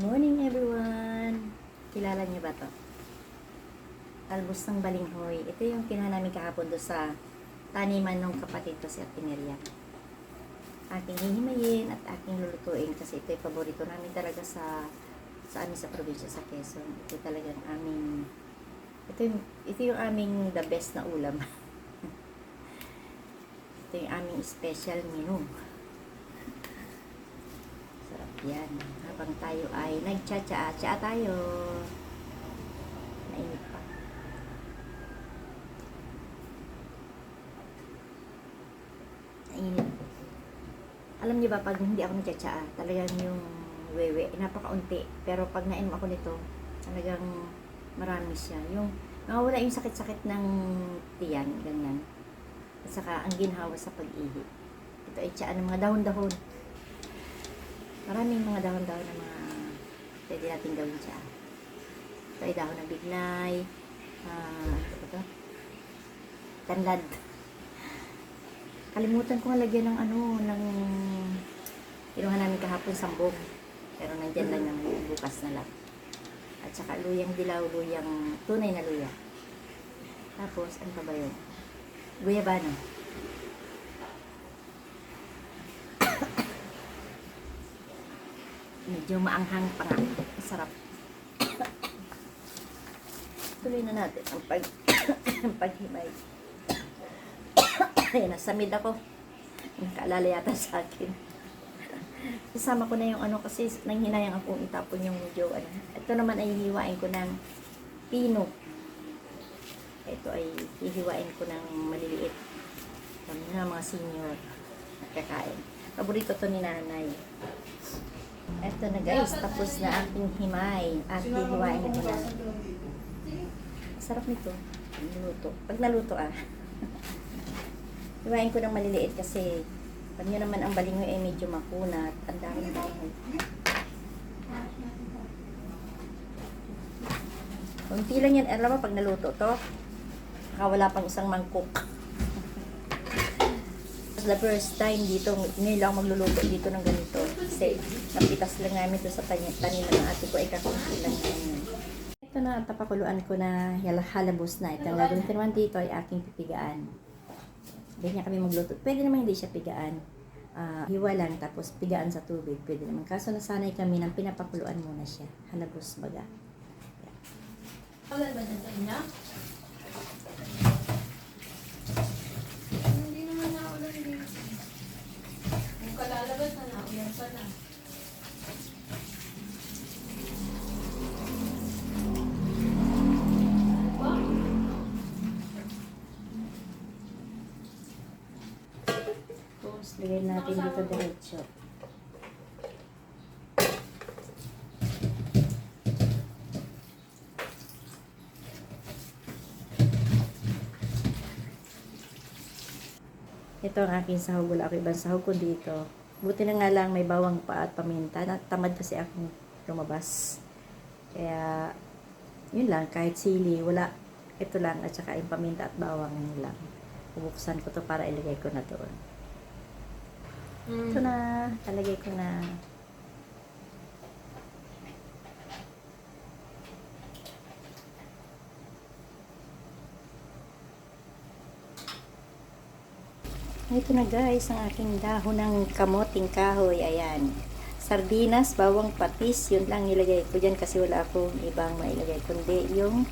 Morning everyone! Kilala niyo ba to? Talbos ng balinghoy. Ito yung kinuha namin kahapon doon sa taniman ng kapatid ko si Ate Miriam. Aking hihimayin at aking lulutuin kasi ito yung paborito namin talaga sa amin sa probinsya sa Quezon. Ito talagang aming ito yung aming the best na ulam. Ito yung aming special menu. Sarap yan. Habang tayo ay nagcha-cha tayo. Nainit pa. Nainit. Alam niyo ba, pag hindi ako nagcha-cha, talagang yung wewe, napakaunti. Pero pag nainom ako nito, talagang marami siya. Yung nawawala yung sakit-sakit ng tiyan, ganyan. At saka ang ginhawa sa pag-ihi. Ito ay tsa ng mga dahon-dahon. Maraming mga dahon-dahon na mga pwede natin gawin siya. Ito ay dahon ng bignay, tanlad. Kalimutan ko nga lagyan ng ng kinuha namin kahapon sambong. Pero nandyan lang naman bukas na lang. At saka luyang dilaw, luyang tunay na luya. Tapos, ano pa ba yun? Guyabano. Medyo maanghang pa nga. Masarap. Tuloy na natin ang paghimay. Ayan, nasamid ako. Nakaalala yata sa akin. Isama ko na yung kasi nanghinayang ako itapon yung medyo Ito naman ay hihiwain ko ng pino. Ito ay hihiwain ko ng maliliit. Kami na mga senior nakakain. Paborito to ni nanay. Ito na guys, tapos na aking himay. At hihiwain ko na. Sarap nito. Niluto. Pag naluto hiwain ko ng maliliit kasi pag nyo naman ang balinghoy ay medyo makunat. Ang daming balinghoy. Kunti lang yan. Alam mo, pag naluto to, wala pang isang mangkok. The first time dito, ngayon lang magluluto dito ng ganito. Kasi napitas lang namin ito sa taniman ng ate ko ay kakunti lang namin. Ito na, tapakuluan ko na halabos na. Ito ang gagawin ko naman dito ay aking pipigaan. Hindi niya kami magluto. Pwede naman hindi siya pigaan. Hiwa lang, tapos pigaan sa tubig. Pwede naman. Kaso nasanay kami ng pinapakuluan muna siya. Halabos baga. Wala ba dyan sa inyo? Hindi naman naulan dito. Kung kalalabas na naulan pa na. Tapos, lagyan natin dito diretso. Ito ang aking sahog. Wala ako ibang sahog kundi dito. Buti na nga lang may bawang pa at paminta. Tamad kasi akong lumabas. Kaya, yun lang. Kahit sili, wala. Ito lang. At saka yung paminta at bawang. Yun lang. Bubuksan ko to para ilagay ko na doon. Ito na. Talagay ko na. Ito na guys, ang aking dahon ng kamoting kahoy. Ayan. Sardinas, bawang patis, yun lang nilagay ko dyan kasi wala akong ibang mailagay. Kundi yung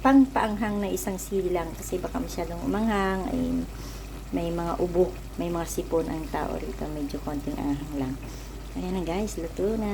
pangpaanghang na isang sili lang kasi baka masyadong umanghang. Ay, may mga ubo, may mga sipon ang tao rito. Medyo konting anghang lang. Ayan na guys, luto na.